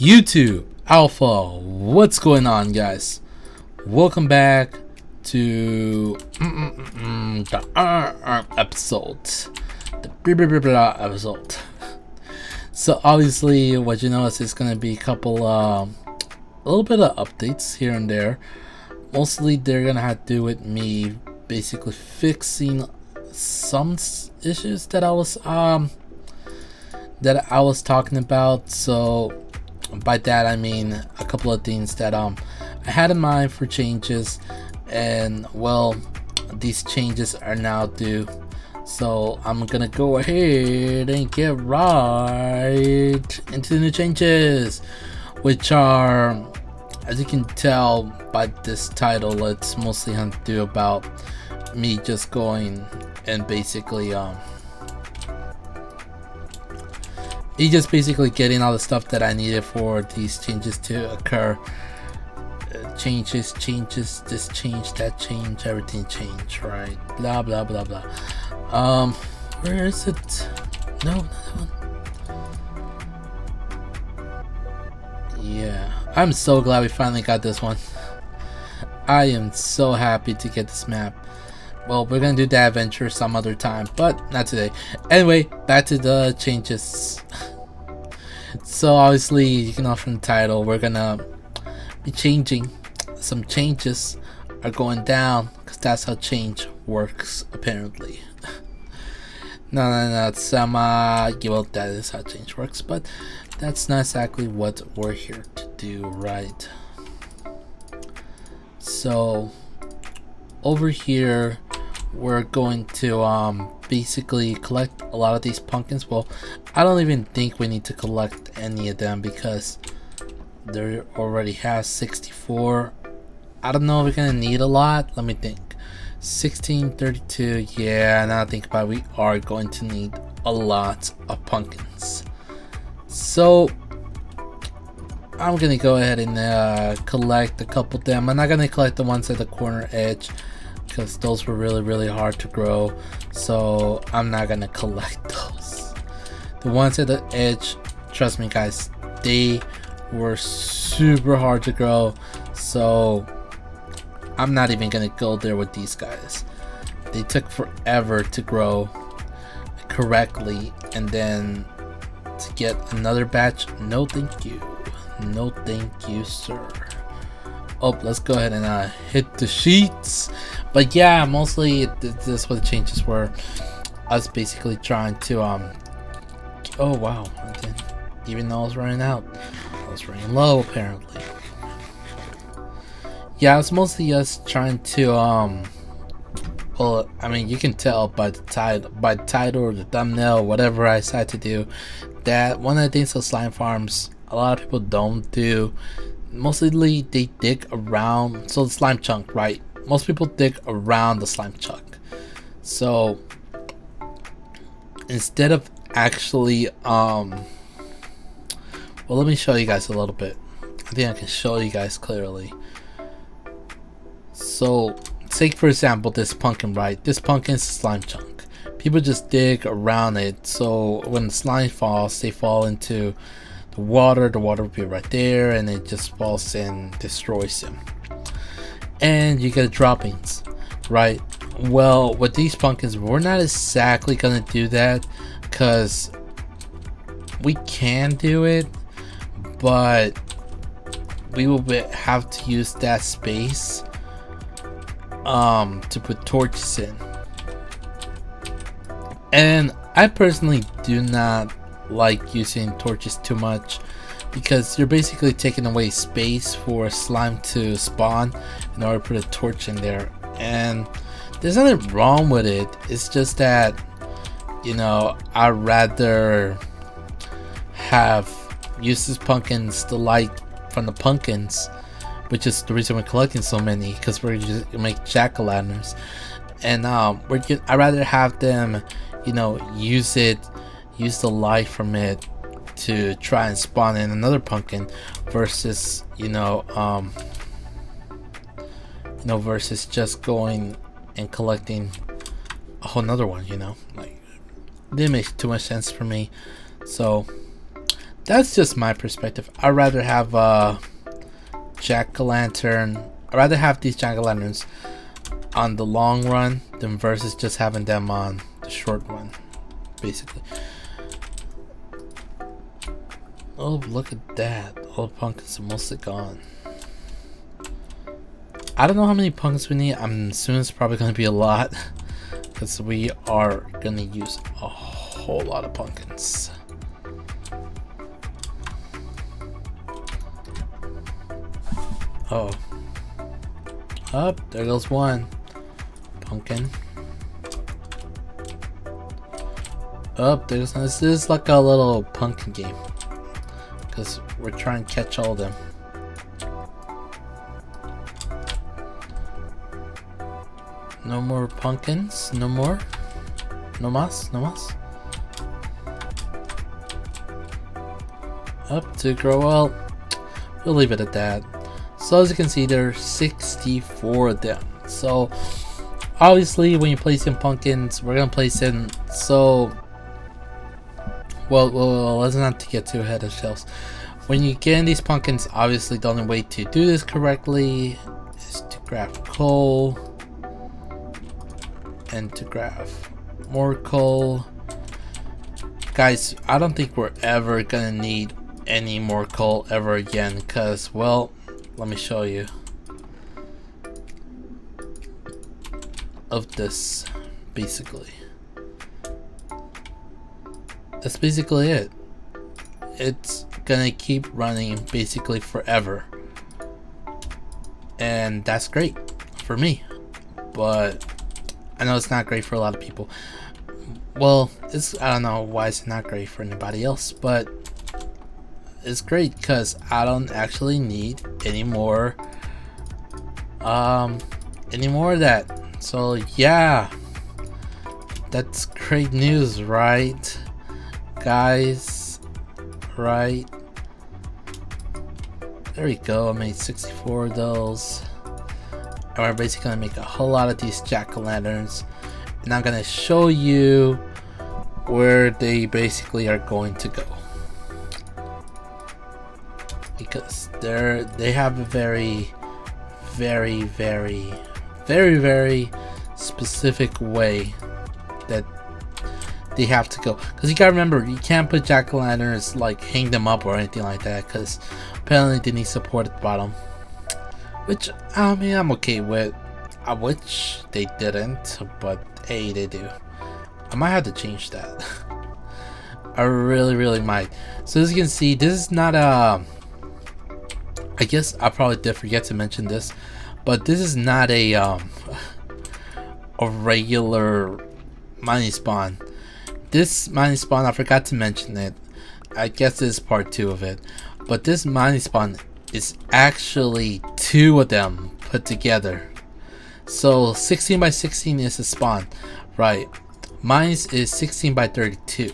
YouTube Alpha, what's going on, guys? Welcome back to the episode, the episode. So obviously, what you notice is gonna be a couple, a little bit of updates here and there. Mostly, they're gonna have to do with me basically fixing some issues that I was talking about. So by that I mean a couple of things that I had in mind for changes, and well, these changes are now due. So I'm gonna go ahead and get right into the new changes, which are, as you can tell by this title, it's mostly going to do about me just going and basically just basically getting all the stuff that I needed for these changes to occur. Changes, this change, that change, everything change, right? Blah blah blah blah. Where is it? No, not that one. Yeah, I'm so glad we finally got this one. I am so happy to get this map. Well, we're gonna do that adventure some other time, but not today. Anyway, back to the changes. So obviously, you can know from the title, we're gonna be changing. Some changes are going down because that's how change works, apparently. No, it's well, that is how change works, but that's not exactly what we're here to do, right? So over here, we're going to basically collect a lot of these pumpkins. Well, I don't even think we need to collect any of them because there already has 64. I don't know if we're gonna need a lot. Let me think. 16, 32. Yeah, now I think about it, we are going to need a lot of pumpkins. So I'm gonna go ahead and collect a couple of them. I'm not gonna collect the ones at the corner edge because those were really hard to grow, so I'm not gonna collect those. The ones at the edge, trust me guys, they were super hard to grow, so I'm not even gonna go there with these guys. They took forever to grow correctly, and then to get another batch, no thank you. No thank you, sir. Oh, let's go ahead and hit the sheets. But yeah, mostly this is what the changes were. Us basically trying to oh wow, I didn't even know I was running out. I was running low apparently. Yeah, it's mostly us trying to well, I mean, you can tell by the title or the thumbnail, whatever I decide to do, that one of the things of slime farms a lot of people don't do, mostly they dig around. So the slime chunk, right? Most people dig around the slime chunk. So instead of actually well, let me show you guys a little bit. I think I can show you guys clearly. So take for example this pumpkin, right? This pumpkin is a slime chunk. People just dig around it, so when the slime falls, they fall into the water will be right there, and it just falls and destroys them, and you get droppings, right? Well, with these pumpkins, we're not exactly gonna do that because we can do it, but we will have to use that space to put torches in, and I personally do not like using torches too much because you're basically taking away space for slime to spawn in order to put a torch in there, and there's nothing wrong with it. It's just that, you know, I'd rather have used these pumpkins, the light from the pumpkins, which is the reason we're collecting so many, because we're just make jack-o'-lanterns, and I'd rather have them, you know, use the light from it to try and spawn in another pumpkin versus versus just going and collecting a whole nother one, like, it didn't make too much sense for me. So That's just my perspective. I'd rather have jack-o'-lantern. I'd rather have these jack-o'-lanterns on the long run than versus just having them on the short run, basically. Oh, look at that. All the pumpkins are mostly gone. I don't know how many pumpkins we need. I'm assuming it's probably going to be a lot, because we are going to use a whole lot of pumpkins. Oh. Up, there goes one pumpkin. Up, there's this is like a little pumpkin game, because we're trying to catch all of them. No more pumpkins, no more. No mas, no mas. Up to grow. Well, we'll leave it at that. So as you can see, there's 64 of them. So obviously when you place in pumpkins, we're gonna place in, so well let's not get too ahead of ourselves. When you get in these pumpkins, obviously the only way to do this correctly is to grab coal and to grab more coal. Guys, I don't think we're ever gonna need any more coal ever again, because, well, let me show you of this. Basically, that's basically it. It's gonna keep running basically forever, and that's great for me, but I know it's not great for a lot of people. Well, I don't know why it's not great for anybody else, but it's great because I don't actually need any more of that. So yeah, that's great news, right, guys? Right, there we go. I made 64 of those, and we're basically gonna make a whole lot of these jack-o'-lanterns, and I'm gonna show you where they basically are going to go, because they have a very specific way that they have to go. Because you gotta remember, you can't put jack-o'-lanterns, like hang them up or anything like that, because apparently they need support at the bottom, which I mean I'm okay with. I wish they didn't, but hey, they do. I might have to change that. I really might. So as you can see, this is not a, I guess I probably did forget to mention this, but this is not a regular mining spawn. This mining spawn, I forgot to mention it. I guess this is part 2 of it. But this mining spawn is actually 2 of them put together. So 16 by 16 is a spawn, right? Mine is 16 by 32.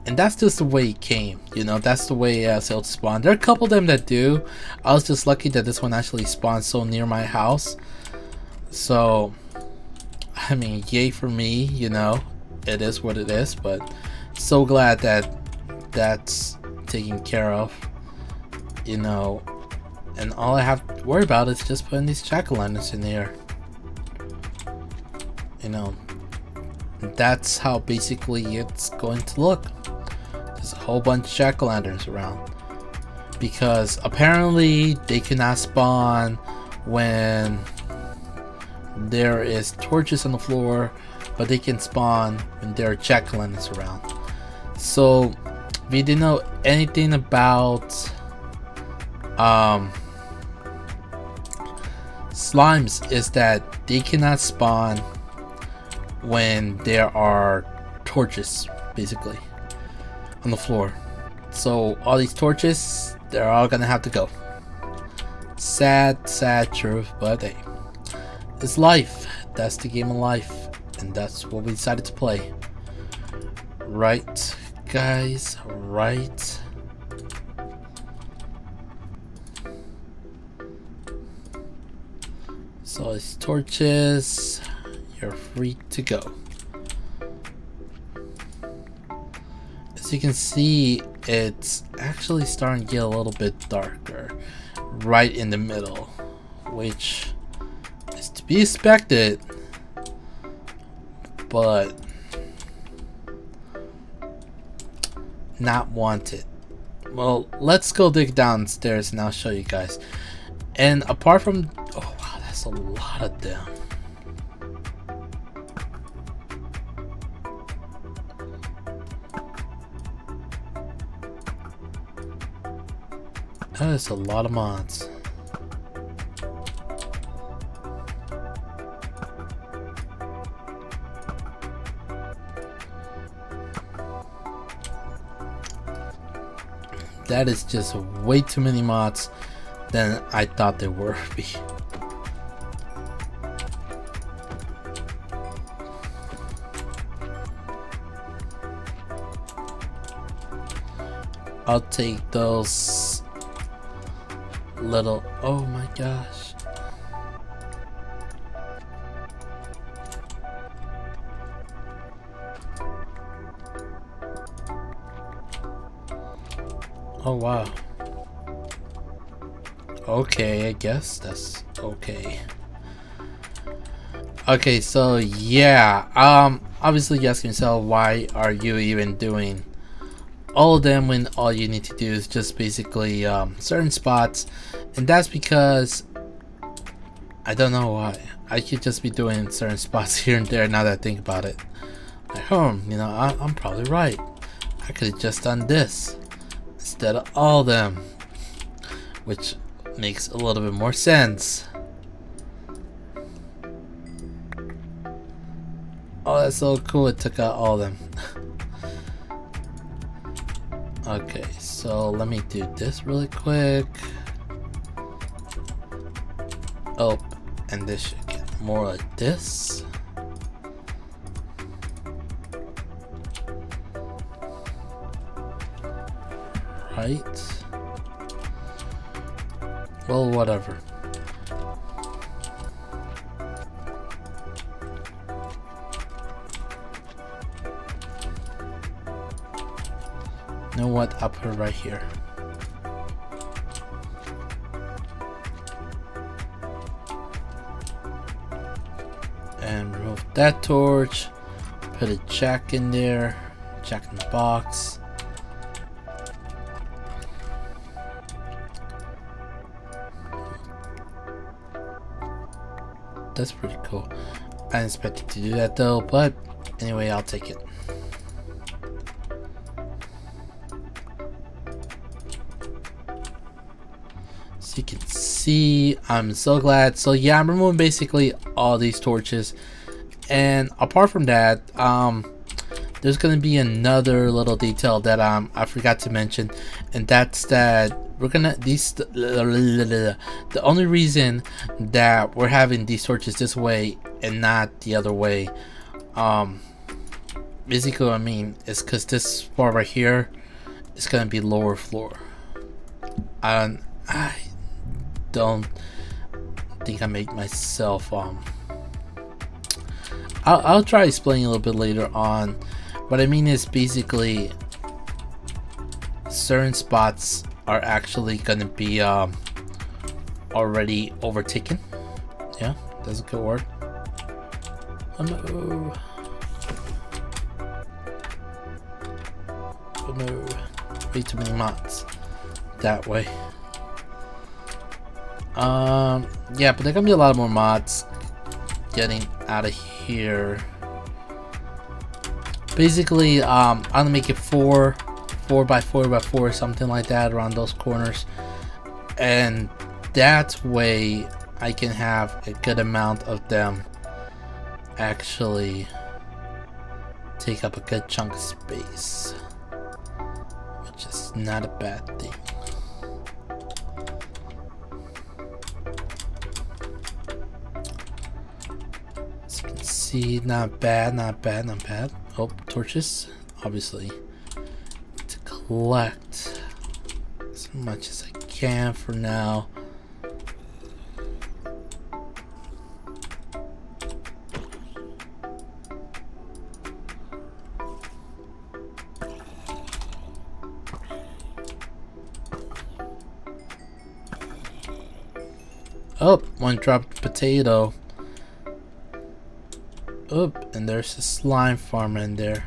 And that's just the way it came, you know, that's the way it'll spawn. There are a couple of them that do. I was just lucky that this one actually spawned so near my house. So, I mean, yay for me, you know, it is what it is, but so glad that that's taken care of, you know, and all I have to worry about is just putting these jack-o'-lanterns in here, you know. That's how basically it's going to look. There's a whole bunch of jack-o'-lanterns around, because apparently they cannot spawn when there is torches on the floor, but they can spawn when there are jack-o'-lanterns around. So if you didn't know anything about slimes, is that they cannot spawn when there are torches basically on the floor. So all these torches, they're all gonna have to go. Sad truth, but hey, it's life. That's the game of life, and that's what we decided to play. Right, guys? Right? So these torches, you're free to go. As As you can see, it's actually starting to get a little bit darker right in the middle, which is to be expected, but not wanted. Well, let's go dig downstairs and I'll show you guys. And apart from, oh wow, that's a lot of them. That is a lot of mods. That is just way too many mods than I thought there would be. I'll take those little, oh my gosh. Oh wow. Okay, I guess that's okay. Okay, so yeah, obviously you ask yourself, why are you even doing all of them when all you need to do is just basically certain spots? And that's because I don't know why. I could just be doing certain spots here and there now that I think about it. Like, you know, I'm probably right. I could have just done this instead of all of them, which makes a little bit more sense. Oh, that's so cool, it took out all of them. Okay, so let me do this really quick. Oh, and this should get more like this. Right. Well, whatever. You know what? I'll put it right here. And remove that torch. Put a jack in there. Jack in the box. That's pretty cool. I didn't expect it to do that though, but anyway, I'll take it. So you can see, I'm so glad. So yeah, I'm removing basically all these torches, and apart from that, there's gonna be another little detail that I forgot to mention, and that's that we're gonna the only reason that we're having these torches this way and not the other way, basically what I mean is because this part right here is gonna be lower floor. I don't think I made myself I'll try explaining a little bit later on. What I mean is basically certain spots are actually gonna be already overtaken. Yeah, that's a good word. Oh no. Oh no. Way too many mods that way. Yeah, but there are gonna be a lot more mods getting out of here. Basically, I'm gonna make it 4 by 4 by 4, something like that, around those corners, and that way I can have a good amount of them actually take up a good chunk of space, which is not a bad thing. As you can see, not bad, not bad, not bad. Oh, torches, obviously, to collect as much as I can for now. Oh, one dropped potato. Oh, and there's a slime farmer in there.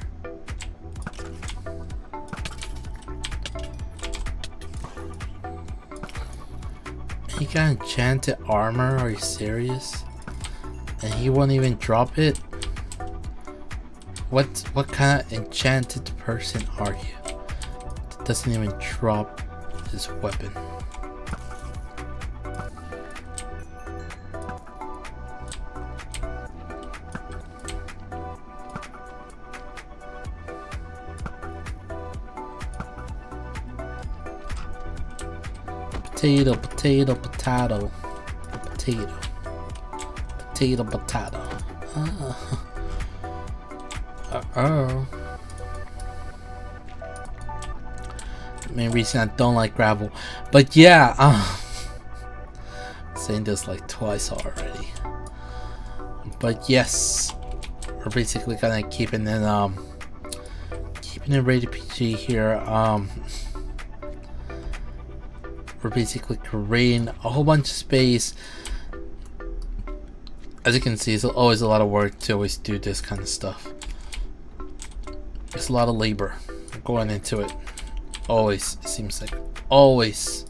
He got enchanted armor, are you serious? And he won't even drop it? What kind of enchanted person are you? That doesn't even drop his weapon. Potato, potato, potato, potato, potato, potato. Uh-oh. Main reason I don't like gravel. But yeah, saying this like twice already. But yes, we're basically kind of keeping it rated PG here. We're basically creating a whole bunch of space. As you can see, it's always a lot of work to always do this kind of stuff. It's a lot of labor going into it. Always, it seems like always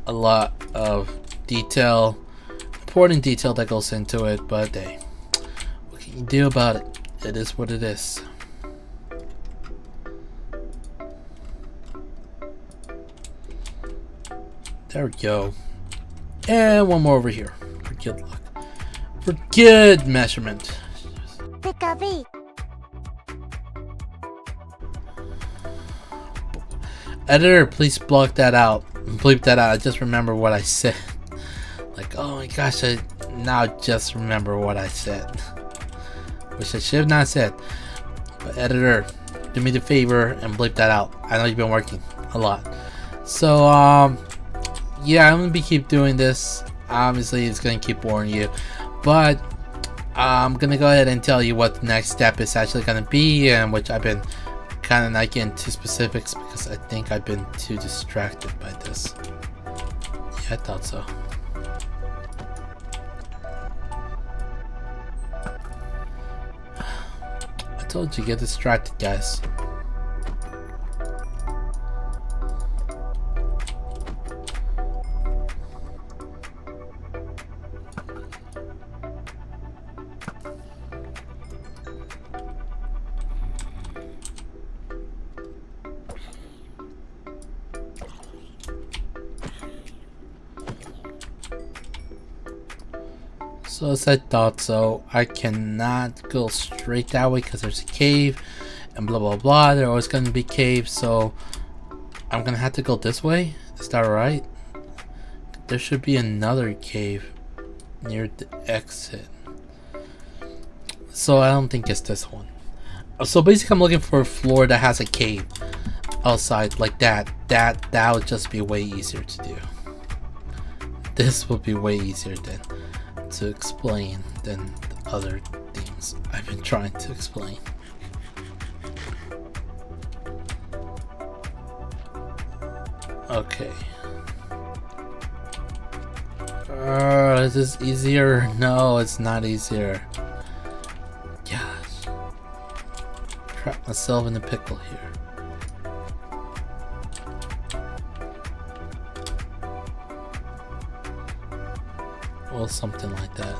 a lot of detail, important detail that goes into it, but hey, what can you do about it? It is what it is. There we go. And one more over here for good luck. For good measurement. Editor, please block that out. Bleep that out. I just remember what I said. Like, oh my gosh, I now just remember what I said. Which I should have not said. But editor, do me the favor and bleep that out. I know you've been working a lot. So, yeah, I'm gonna keep doing this. Obviously, it's gonna keep boring you. But, I'm gonna go ahead and tell you what the next step is actually gonna be, and which I've been kind of not getting too specifics because I think I've been too distracted by this. Yeah, I thought so. I told you, get distracted, guys. So as I thought so, I cannot go straight that way because there's a cave and blah blah blah. There always gonna be caves, so I'm gonna have to go this way. Is that right? There should be another cave near the exit. So I don't think it's this one. So basically I'm looking for a floor that has a cave outside like that. That would just be way easier to do. This would be way easier to explain than the other things I've been trying to explain. Okay. Is this easier? No, it's not easier. Gosh. Trap myself in a pickle here. Or something like that.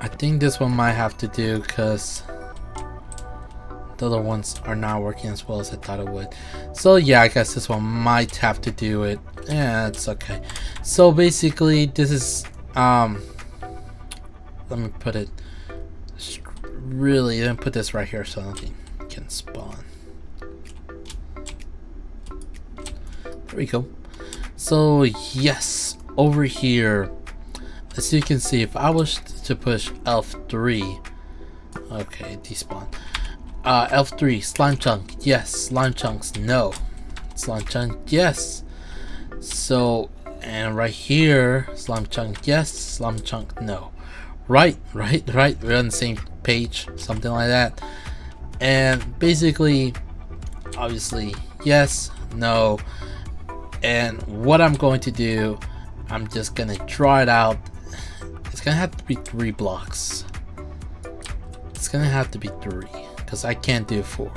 I think this one might have to do because the other ones are not working as well as I thought it would. So yeah, I guess this one might have to do it. Yeah, it's okay. So basically this is let me put it really, let me put this right here so nothing can spawn. There we go. So yes, over here, as you can see, if I was to push F3, okay, despawn. F3, slime chunk, yes. Slime chunks, no. Slime chunk, yes. So, and right here, slime chunk, yes. Slime chunk, no. Right. We're on the same page, something like that. And basically, obviously, yes, no. And what I'm going to do, I'm just gonna draw it out. It's gonna have to be 3 blocks. It's gonna have to be 3 because I can't do 4.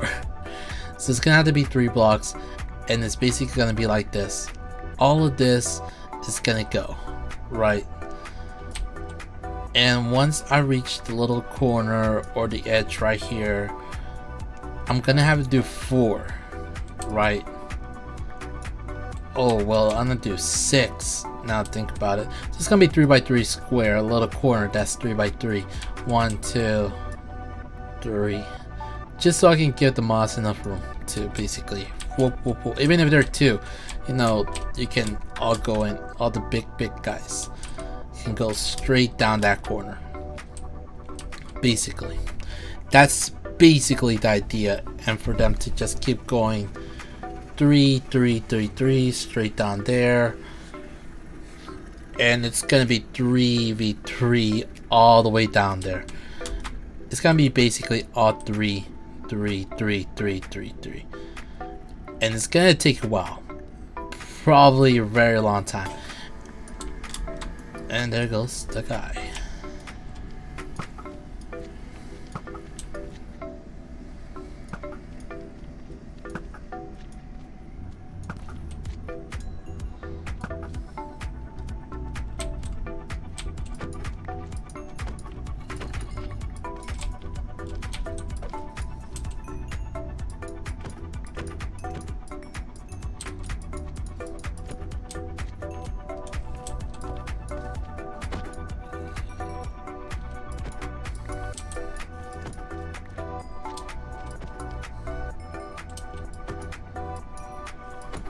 So it's gonna have to be 3 blocks, and it's basically gonna be like this. All of this is gonna go right, and once I reach the little corner or the edge right here, I'm gonna have to do 4, right? Oh well, I'm gonna do 6 now. Think about it. So it's gonna be 3 by 3 square, a little corner that's 3 by 3. 1, 2, 3. Just so I can give the moss enough room to basically whoop. Even if they're 2, you know, you can all go in. All the big guys can go straight down that corner. Basically, that's basically the idea, and for them to just keep going 3 straight down there, and it's gonna be 3v3 all the way down there. It's gonna be basically all 3, and it's gonna take a while, probably a very long time. And there goes the guy.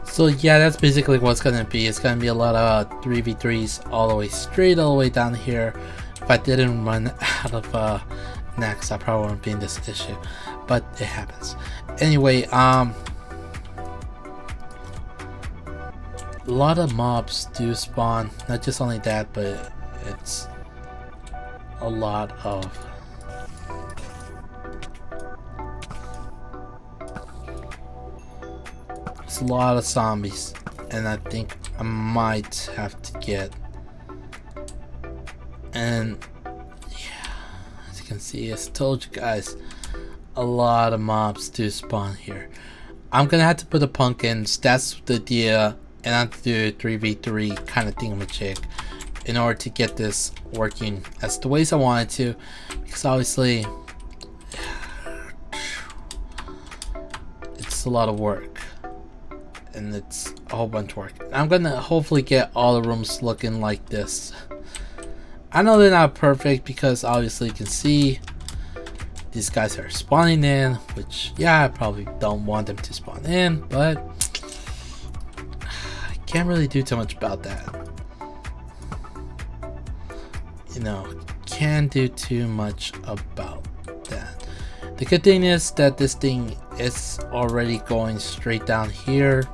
So yeah, that's basically what's gonna be. It's gonna be a lot of 3v3s all the way down here. If I didn't run out of next, I probably wouldn't be in this issue, but it happens. Anyway, a lot of mobs do spawn. Not just only that, but it's a lot of a lot of zombies, and I think I might have to get, and yeah, as you can see, as I told you guys, a lot of mobs do spawn here. I'm gonna have to put the pumpkins, that's the idea, and I have to do a 3v3 kind of thingamajig in order to get this working as the ways I wanted to, because obviously it's a lot of work. And it's a whole bunch of work. I'm gonna hopefully get all the rooms looking like this. I know they're not perfect because obviously you can see these guys are spawning in, which yeah, I probably don't want them to spawn in, but I can't really do too much about that. You know, can't do too much about that. The good thing is that this thing is already going straight down here.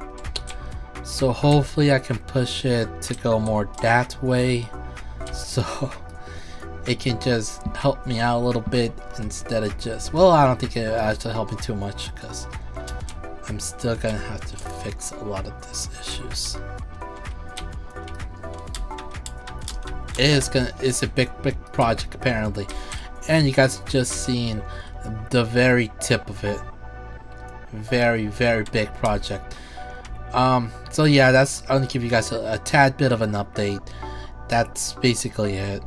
So hopefully I can push it to go more that way, so it can just help me out a little bit instead of just, well, I don't think it actually helped me too much because I'm still gonna have to fix a lot of these issues. It's a big project apparently, and you guys just seen the very tip of it. Very big project. So yeah, I'm gonna give you guys a tad bit of an update. That's basically it.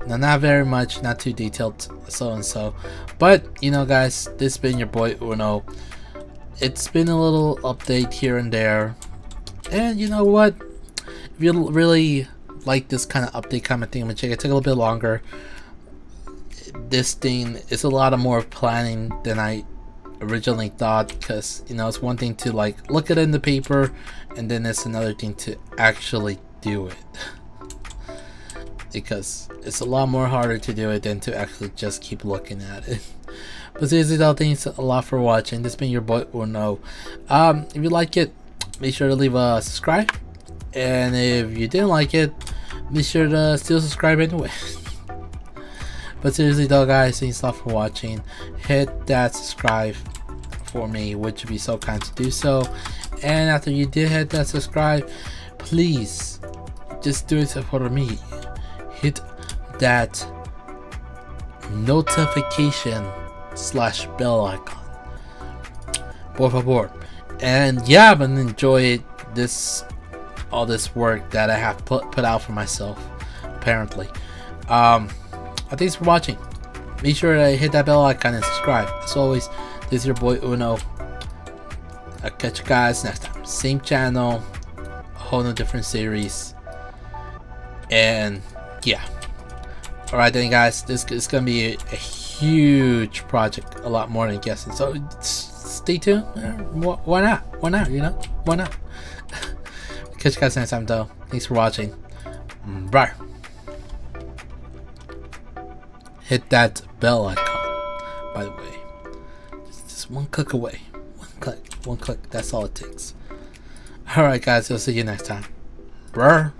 Now, not very much, not too detailed, so, but you know guys, this has been your boy Uno. It's been a little update here and there, and you know what, if you really like this kind of update kind of thing, I'm gonna check it. It took a little bit longer. This thing is a lot of more planning than I originally thought, because you know, it's one thing to like look at it in the paper, and then it's another thing to actually do it, because it's a lot more harder to do it than to actually just keep looking at it. But seriously though, thanks a lot for watching. This has been your boy Uno. If you like it, make sure to leave a subscribe, and if you didn't like it, be sure to still subscribe anyway. But seriously though, guys, thanks a lot for watching. Hit that subscribe for me, would you be so kind to do so? And after you did hit that subscribe, please just do it for me. Hit that notification / bell icon, por favor. And yeah, I've been enjoying all this work that I have put out for myself, apparently. Thanks for watching. Be sure to hit that bell icon and subscribe. As always, this is your boy Uno. I'll catch you guys next time. Same channel, a whole new different series. And yeah. Alright then, guys, this is gonna be a huge project, a lot more than guessing. So stay tuned. Why not? Why not? You know? Why not? Catch you guys next time though. Thanks for watching. Bye. Hit that bell icon, by the way. Just one click away. One click. That's all it takes. Alright guys, I'll see you next time. Brr.